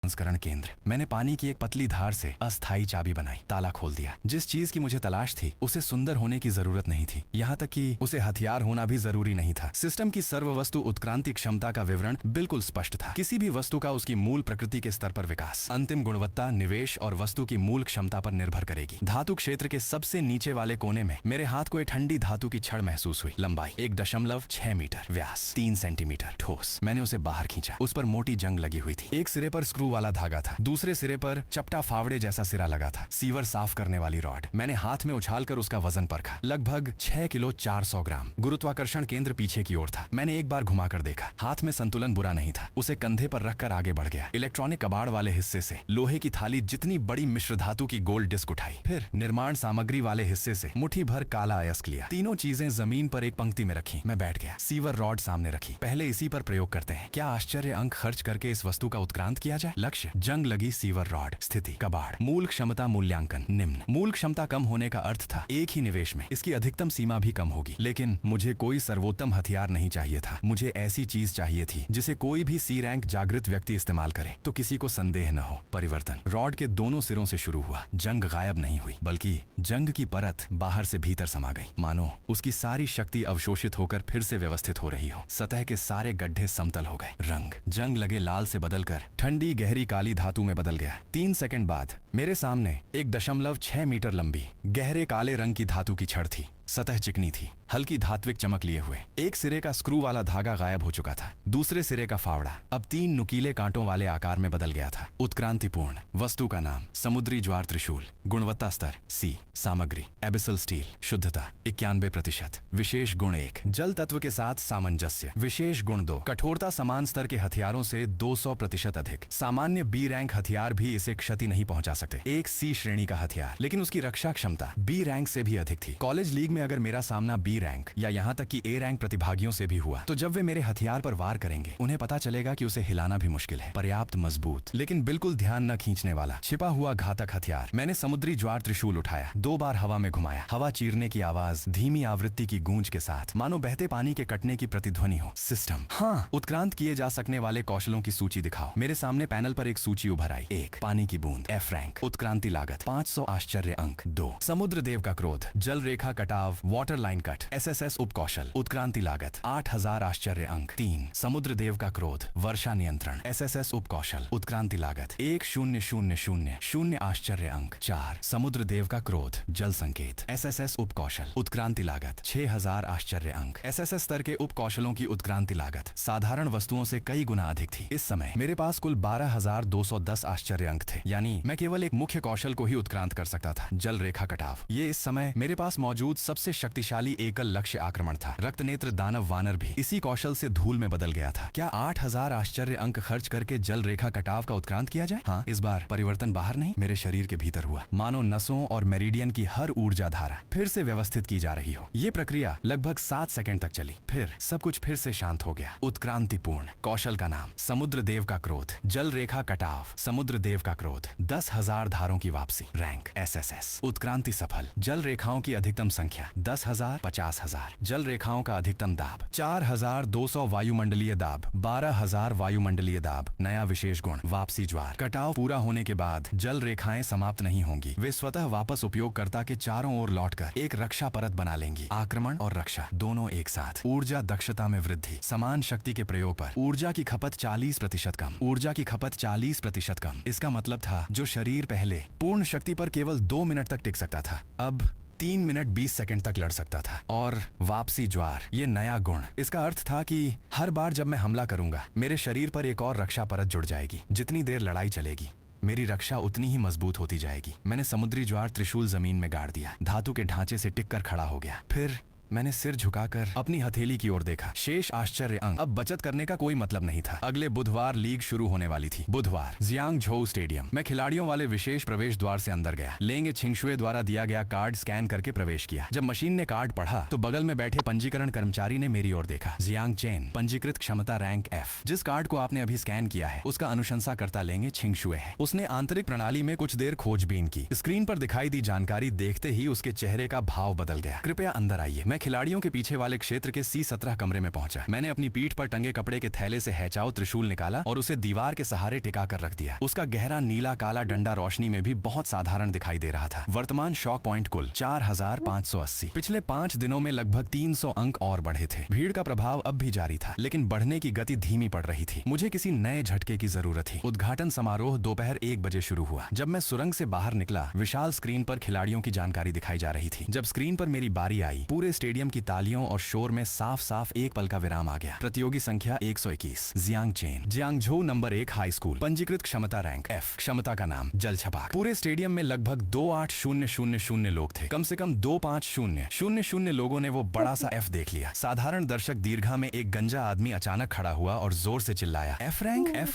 संस्करण केंद्र। मैंने पानी की एक पतली धार से अस्थायी चाबी बनाई, ताला खोल दिया। जिस चीज की मुझे तलाश थी उसे सुंदर होने की जरूरत नहीं थी, यहाँ तक कि उसे हथियार होना भी जरूरी नहीं था। सिस्टम की सर्व वस्तु उत्क्रांति क्षमता का विवरण बिल्कुल स्पष्ट था। किसी भी वस्तु का उसकी मूल प्रकृति के स्तर पर विकास, अंतिम गुणवत्ता, निवेश और वस्तु की मूल क्षमता पर निर्भर करेगी। धातु क्षेत्र के सबसे नीचे वाले कोने में मेरे हाथ को एक ठंडी धातु की छड़ महसूस हुई। लंबाई 1.6 मीटर, व्यास 3 सेंटीमीटर, ठोस। मैंने उसे बाहर खींचा। उस पर मोटी जंग लगी हुई थी। एक सिरे पर स्क्रू वाला धागा था, दूसरे सिरे पर चपटा फावड़े जैसा सिरा लगा था। सीवर साफ करने वाली रॉड। मैंने हाथ में उछालकर उसका वजन परखा। लगभग 6 किलो 400 ग्राम। गुरुत्वाकर्षण केंद्र पीछे की ओर था। मैंने एक बार घुमाकर देखा। हाथ में संतुलन बुरा नहीं था। उसे कंधे पर रखकर आगे बढ़ गया। इलेक्ट्रॉनिक कबाड़ वाले हिस्से से लोहे की थाली जितनी बड़ी मिश्र धातु की गोल डिस्क उठाई। फिर निर्माण सामग्री वाले हिस्से से मुट्ठी भर काला अयस्क लिया। तीनों चीजें जमीन पर एक पंक्ति में रखी। मैं बैठ गया। सीवर रॉड सामने रखी। पहले इसी पर प्रयोग करते हैं। क्या आश्चर्य अंक खर्च करके इस वस्तु का उत्क्रांत किया जाए। लक्ष्य, जंग लगी सीवर रॉड। स्थिति, कबाड़। मूल क्षमता मूल्यांकन निम्न। मूल क्षमता कम होने का अर्थ था एक ही निवेश में इसकी अधिकतम सीमा भी कम होगी। लेकिन मुझे कोई सर्वोत्तम हथियार नहीं चाहिए था। मुझे ऐसी चीज चाहिए थी जिसे कोई भी सी रैंक जागृत व्यक्ति इस्तेमाल करे तो किसी को संदेह न हो। परिवर्तन रॉड के दोनों सिरों से शुरू हुआ। जंग गायब नहीं हुई, बल्कि जंग की परत बाहर से भीतर समा गई। मानो उसकी सारी शक्ति अवशोषित होकर फिर से व्यवस्थित हो रही हो। सतह के सारे गड्ढे समतल हो गए। रंग जंग लगे लाल से बदलकर ठंडी गहरी काली धातु में बदल गया। 3 सेकंड बाद मेरे सामने 1.6 मीटर लंबी गहरे काले रंग की धातु की छड़ थी। सतह चिकनी थी, हल्की धात्विक चमक लिए हुए। एक सिरे का स्क्रू वाला धागा गायब हो चुका था। दूसरे सिरे का फावड़ा अब 3 नुकीले कांटों वाले आकार में बदल गया था। उत्क्रांतिपूर्ण। वस्तु का नाम समुद्री ज्वार त्रिशूल। गुणवत्ता स्तर C। सामग्री एबिसल स्टील। शुद्धता 91%। विशेष गुण 1, जल तत्व के साथ सामंजस्य। विशेष गुण 2, कठोरता समान स्तर के हथियारों से 200% अधिक। सामान्य B रैंक हथियार भी इसे क्षति नहीं पहुंचा सकते। एक C श्रेणी का हथियार, लेकिन उसकी रक्षा क्षमता B रैंक से भी अधिक थी। कॉलेज लीग में अगर मेरा सामना B रैंक या यहाँ तक कि A रैंक प्रतिभागियों से भी हुआ तो जब वे मेरे हथियार पर वार करेंगे उन्हें पता चलेगा कि उसे हिलाना भी मुश्किल है। पर्याप्त मजबूत लेकिन बिल्कुल ध्यान न खींचने वाला छिपा हुआ घातक हथियार। मैंने समुद्री ज्वार त्रिशूल उठाया। 2 बार हवा में घुमाया। हवा चीरने की आवाज धीमी आवृत्ति की गूंज के साथ, मानो बहते पानी के कटने की प्रतिध्वनि हो। सिस्टम, हाँ। उत्क्रांत किए जा सकने वाले कौशलों की सूची दिखाओ। मेरे सामने पैनल पर एक सूची उभर आई। 1, पानी की बूंद F रैंक। उत्क्रांति लागत 500 आश्चर्य अंक। 2, समुद्र देव का क्रोध। जल रेखा कटाव वाटर लाइन कट SSS उपकौशल। उत्क्रांति लागत 8000 आश्चर्य अंक। 3, समुद्र देव का क्रोध वर्षा नियंत्रण SSS उपकौशल। उत्क्रांति लागत 1000 आश्चर्य अंक। 4, समुद्र देव का क्रोध जल संकेत SSS उपकौशल। उत्क्रांति लागत 6000 आश्चर्य अंक। SSS स्तर के उपकौशलों की उत्क्रांति लागत साधारण वस्तुओं से कई गुना अधिक थी। इस समय मेरे पास कुल 12210 आश्चर्य अंक थे, यानी मैं केवल एक मुख्य कौशल को ही उत्क्रांत कर सकता था। जल रेखा कटाव। ये इस समय मेरे पास मौजूद सबसे शक्तिशाली एकल लक्ष्य आक्रमण था। रक्तनेत्र दानव वानर भी इसी कौशल से धूल में बदल गया था। क्या 8000 आश्चर्य अंक खर्च करके जल रेखा कटाव का उत्क्रांत किया जाए? हाँ, इस बार परिवर्तन बाहर नहीं, मेरे शरीर के भीतर हुआ। मानो नसों और मेरिडियन की हर ऊर्जा धारा फिर से व्यवस्थित की जा रही हो। ये प्रक्रिया लगभग 7 सेकंड तक चली। फिर सब कुछ फिर से शांत हो गया। उत्क्रांतिपूर्ण। कौशल का नाम समुद्र देव का क्रोध। जल रेखा कटाव समुद्र देव का क्रोध। 10,000 धारों की वापसी। Rank SSS। उत्क्रांति सफल। जल रेखाओं की अधिकतम संख्या 10,000, 50,000। जल रेखाओं का अधिकतम दाब 4200 वायुमंडलीय दाब, 12000 वायुमंडलीय दाब। नया विशेष गुण वापसी ज्वार। कटाव पूरा होने के बाद जल रेखाएं समाप्त नहीं होंगी। वे स्वतः वापस उपयोगकर्ता के चारों ओर लौटकर एक रक्षा परत बना लेंगी। आक्रमण और रक्षा दोनों एक साथ। ऊर्जा दक्षता में वृद्धि। समान शक्ति के प्रयोग पर ऊर्जा की खपत 40% कम। ऊर्जा की खपत 40% कम। इसका मतलब था जो शरीर पहले पूर्ण शक्ति पर केवल 2 मिनट तक टिक सकता था, अब 3 मिनट 20 सेकंड तक लड़ सकता था। और वापसी ज्वार, ये नया गुण। इसका अर्थ था कि हर बार जब मैं हमला करूंगा मेरे शरीर पर एक और रक्षा परत जुड़ जाएगी। जितनी देर लड़ाई चलेगी मेरी रक्षा उतनी ही मजबूत होती जाएगी। मैंने समुद्री ज्वार त्रिशूल जमीन में गाड़ दिया। धातु के ढांचे से टिककर खड़ा हो गया। फिर मैंने सिर झुकाकर अपनी हथेली की ओर देखा। शेष आश्चर्य अंक। अब बचत करने का कोई मतलब नहीं था। अगले बुधवार लीग शुरू होने वाली थी। बुधवार, जियांग झोउ स्टेडियम। मैं खिलाड़ियों वाले विशेष प्रवेश द्वार से अंदर गया। लेंगे छिंगशुए द्वारा दिया गया कार्ड स्कैन करके प्रवेश किया। जब मशीन ने कार्ड पढ़ा तो बगल में बैठे पंजीकरण कर्मचारी ने मेरी ओर देखा। जियांग चेन, पंजीकृत क्षमता रैंक F। जिस कार्ड को आपने अभी स्कैन किया है उसका अनुशंसाकर्ता लेंगे छिंगशुए है। उसने आंतरिक प्रणाली में कुछ देर खोजबीन की। स्क्रीन पर दिखाई दी जानकारी देखते ही उसके चेहरे का भाव बदल गया। कृपया अंदर आइए, मैं मैं खिलाड़ियों के पीछे वाले क्षेत्र के C17 कमरे में पहुंचा। मैंने अपनी पीठ पर टंगे कपड़े के थैले से हैचाओ त्रिशूल निकाला और उसे दीवार के सहारे टिका कर रख दिया। उसका गहरा नीला काला डंडा रोशनी में भी बहुत साधारण दिखाई दे रहा था। वर्तमान शॉक पॉइंट कुल 4580। पिछले 5 दिनों में लगभग 300 अंक और बढ़े थे। भीड़ का प्रभाव अब भी जारी था, लेकिन बढ़ने की गति धीमी पड़ रही थी। मुझे किसी नए झटके की जरूरत थी। उद्घाटन समारोह दोपहर 1 बजे शुरू हुआ। जब मैं सुरंग से बाहर निकला, विशाल स्क्रीन पर खिलाड़ियों की जानकारी दिखाई जा रही थी। जब स्क्रीन पर मेरी बारी आई, पूरे स्टेडियम की तालियों और शोर में साफ साफ एक पल का विराम आ गया। प्रतियोगी संख्या 121, Jiang Chen, Jiangzhou number 1 high school. पंजीकृत क्षमता रैंक F। क्षमता का नाम जल छपाक। पूरे स्टेडियम में लगभग 28000 लोग थे। कम से कम 25000 लोगों ने वो बड़ा सा F देख लिया। साधारण दर्शक दीर्घा में एक गंजा आदमी अचानक खड़ा हुआ और जोर से चिल्लाया, F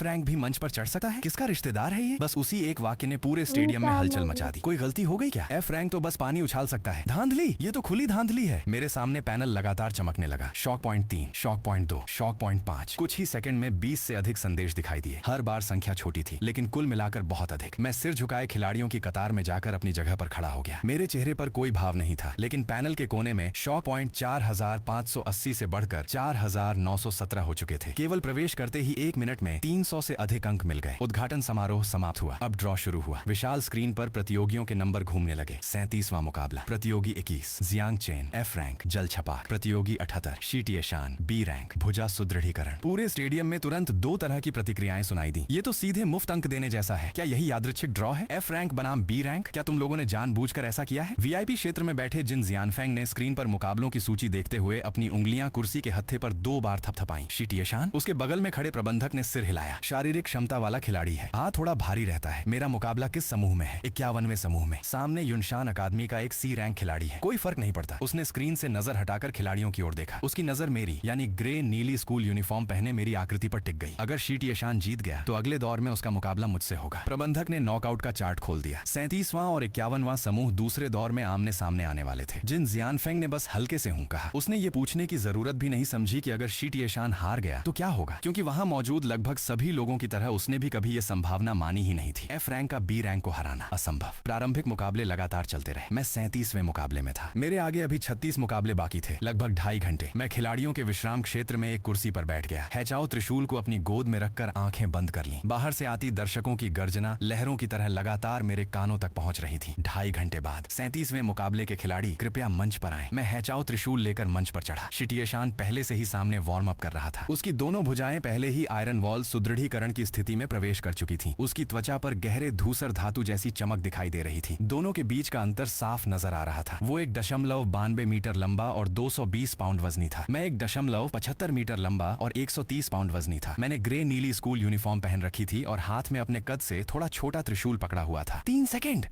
रैंक भी मंच पर चढ़ सकता है? किसका रिश्तेदार है ये? बस उसी एक वाक्य ने पूरे स्टेडियम में हलचल मचा दी। कोई गलती हो गई क्या? F रैंक तो बस पानी उछाल सकता है। धांधली, ये तो खुली धांधली है। मेरे सामने पैनल लगातार चमकने लगा। Shock point 3, shock point 2, shock point 5। कुछ ही सेकंड में 20 से अधिक संदेश दिखाई दिए। हर बार संख्या छोटी थी, लेकिन कुल मिलाकर बहुत अधिक। मैं सिर झुकाए खिलाड़ियों की कतार में जाकर अपनी जगह पर खड़ा हो गया। मेरे चेहरे पर कोई भाव नहीं था, लेकिन पैनल के कोने में शॉक पॉइंट 4580 से बढ़कर 4917 हो चुके थे। केवल प्रवेश करते ही 1 मिनट में 300 से अधिक अंक मिल गए। उद्घाटन समारोह समाप्त हुआ। अब ड्रॉ शुरू हुआ। विशाल स्क्रीन पर प्रतियोगियों के नंबर घूमने लगे। 37वां मुकाबला। प्रतियोगी 21, जियांग चेन, F रैंक, जल छपाक। प्रतियोगी 78, शीटिए शान, B रैंक, भुजा सुदृढ़ीकरण। पूरे स्टेडियम में तुरंत 2 तरह की प्रतिक्रियाएं सुनाई दी। ये तो सीधे मुफ्त अंक देने जैसा है। क्या यही यादृच्छिक ड्रॉ है? F रैंक बनाम B रैंक? क्या तुम लोगों ने जानबूझकर ऐसा किया है? VIP क्षेत्र में बैठे जिन जियानफेंग ने स्क्रीन पर मुकाबलों की सूची देखते हुए अपनी उंगलियां कुर्सी के हत्थे पर 2 बार थपथपाई। शीटिए शान। उसके बगल में खड़े प्रबंधक ने सिर हिलाया। शारीरिक क्षमता वाला खिलाड़ी है। हाथ थोड़ा भारी रहता है। मेरा मुकाबला किस समूह में है? 51वें समूह में। सामने युनशान अकादमी का एक C रैंक खिलाड़ी है। कोई फर्क नहीं पड़ता। उसने स्क्रीन से नजर हटाकर खिलाड़ियों की ओर देखा। उसकी नजर मेरी यानी ग्रे नीली स्कूल यूनिफॉर्म पहने मेरी आकृति पर टिक गई। अगर शीटिए शान जीत गया तो अगले दौर में उसका मुकाबला मुझसे होगा। प्रबंधक ने नॉकआउट का चार्ट खोल दिया। 37वां और 51वां समूह दूसरे दौर में आमने सामने आने वाले थे। जिन जियानफेंग ने बस हल्के से हूं कहा। उसने ये पूछने की जरूरत भी नहीं समझी कि अगर शीटिए शान हार गया तो क्या होगा, क्योंकि वहां मौजूद लगभग सभी लोगों की तरह उसने भी कभी ये संभावना मानी ही नहीं थी। F रैंक का B रैंक को हराना असंभव। प्रारंभिक मुकाबले लगातार चलते रहे। मैं 37वें मुकाबले में था। मेरे आगे अभी 36 मुकाबले बाकी थे। लगभग 2.5 घंटे। मैं खिलाड़ियों के विश्राम क्षेत्र में एक कुर्सी पर बैठ गया। हैचाओ त्रिशूल को अपनी गोद में रखकर आंखें बंद कर ली। बाहर से आती दर्शकों की गर्जना लहरों की तरह लगातार मेरे कानों तक पहुंच रही थी। 2.5 घंटे बाद 37वें मुकाबले के खिलाड़ी कृपया मंच पर आए। मैं हैचाओ त्रिशूल लेकर मंच पर चढ़ा। शीटिए शान पहले से ही सामने वार्म अप कर रहा था। उसकी दोनों भुजाएं पहले ही आयरन वॉल सुदृढ़ीकरण की स्थिति में प्रवेश कर चुकी थी। उसकी त्वचा पर गहरे धूसर धातु जैसी चमक दिखाई दे रही थी। दोनों के बीच का अंतर साफ नजर आ रहा था। वो 1.92 मीटर लंबा और 220 पाउंड वजनी था। मैं 1.75 मीटर लंबा और 130 पाउंड वजनी था। मैंने ग्रे नीली स्कूल यूनिफॉर्म पहन रखी थी और हाथ में अपने कद से थोड़ा छोटा त्रिशूल पकड़ा हुआ था। 3 सेकंड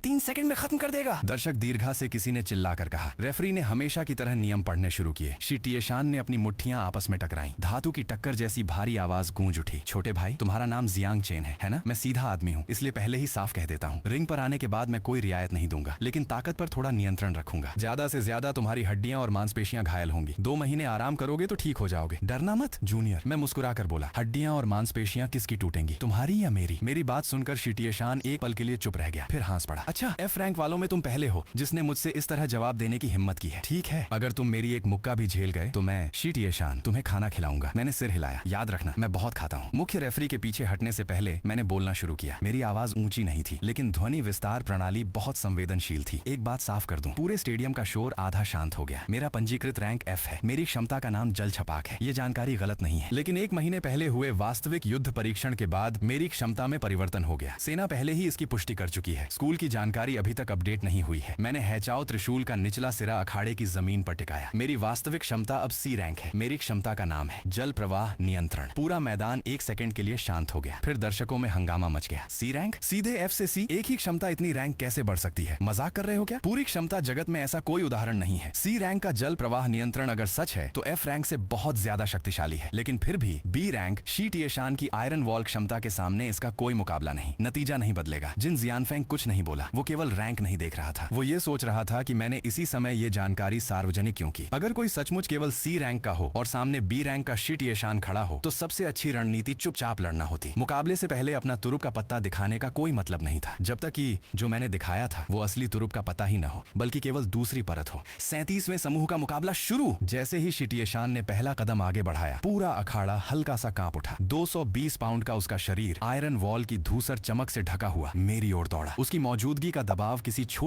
में खत्म कर देगा, दर्शक दीर्घा से किसी ने चिल्लाकर कहा। रेफरी ने हमेशा की तरह नियम पढ़ने शुरू किए। शीटिए शान ने अपनी मुट्ठियां आपस में टकराई। धातु की टक्कर जैसी भारी आवाज गूंज उठी। छोटे भाई, तुम्हारा नाम जियांग चेन है ना? मैं सीधा आदमी हूँ, इसलिए पहले ही साफ कह देता हूँ। रिंग पर आने के बाद मैं कोई रियायत नहीं दूंगा, लेकिन ताकत पर थोड़ा नियंत्रण रखूंगा। ज्यादा से ज्यादा तुम्हारी हड्डियां और मांसपेशियां घायल होंगी। 2 महीने आराम करोगे तो ठीक हो जाओगे। डरना मत जूनियर, मैं मुस्कुरा कर बोला। हड्डियां और मांसपेशियां किसकी टूटेंगी, तुम्हारी या मेरी? मेरी बात सुनकर शीटिए शान एक पल के लिए चुप रह गया, फिर हंस पड़ा। अच्छा, F रैंक वालों में तुम पहले हो जिसने मुझसे इस तरह जवाब देने की हिम्मत की है। ठीक है, अगर तुम मेरी एक मुक्का भी झेल गए तो मैं शीटिए शान तुम्हें खाना खिलाऊंगा। मैंने सिर हिलाया। याद रखना, मैं बहुत खाता हूँ। मुख्य रेफरी के पीछे हटने से पहले मैंने बोलना शुरू किया। मेरी आवाज ऊंची नहीं थी, लेकिन ध्वनि विस्तार प्रणाली बहुत संवेदनशील थी। एक बात साफ कर दूं, पूरे स्टेडियम का शोर आधा शांत हो गया। मेरा पंजीकृत रैंक F है। मेरी क्षमता का नाम जल छपाक है। ये जानकारी गलत नहीं है, लेकिन 1 महीने पहले हुए वास्तविक युद्ध परीक्षण के बाद मेरी क्षमता में परिवर्तन हो गया। सेना पहले ही इसकी पुष्टि कर चुकी है। स्कूल की जानकारी अभी तक अपडेट नहीं हुई है। मैंने हैचाओ त्रिशूल का निचला सिरा अखाड़े की जमीन पर टिकाया। मेरी वास्तविक क्षमता अब C रैंक है। मेरी क्षमता का नाम है जल प्रवाह नियंत्रण। पूरा मैदान 1 सेकंड के लिए शांत हो गया, फिर दर्शकों में हंगामा मच गया। C rank? सीधे F से C? एक ही क्षमता इतनी रैंक कैसे बढ़ सकती है? मजाक कर रहे हो क्या? पूरी क्षमता जगत में ऐसा कोई उदाहरण नहीं है। C रैंक का जल प्रवाह नियंत्रण अगर सच है तो F रैंक से बहुत ज्यादा शक्तिशाली है, लेकिन फिर भी B रैंक शीटिए शान की आयरन वॉल क्षमता के सामने इसका कोई मुकाबला नहीं। नतीजा नहीं बदलेगा। जिन जियानफेंग कुछ नहीं बोला, वो केवल रैंक नहीं देख रहा था, वो ये सोच रहा था कि मैंने इसी समय ये जानकारी सार्वजनिक क्यों की। अगर कोई सचमुच केवल C रैंक का हो और सामने B रैंक का शीटिए शान खड़ा हो तो सबसे अच्छी रणनीति चुपचाप लड़ना होती। मुकाबले से पहले अपना तुरुप का पत्ता दिखाने का कोई मतलब नहीं था, जब तक कि जो मैंने दिखाया था वो असली तुरुप का पता ही न हो, बल्कि केवल दूसरी परत हो। 37वें समूह का मुकाबला शुरू। जैसे ही शिटिएशान ने पहला कदम आगे बढ़ाया, पूरा अखाड़ा हल्का सा कांप उठा। 220 पाउंड का उसका शरीर आयरन वॉल की धूसर चमक से ढका हुआ मेरी ओर दौड़ा। उसकी मौजूदगी का दबाव किसी छोटी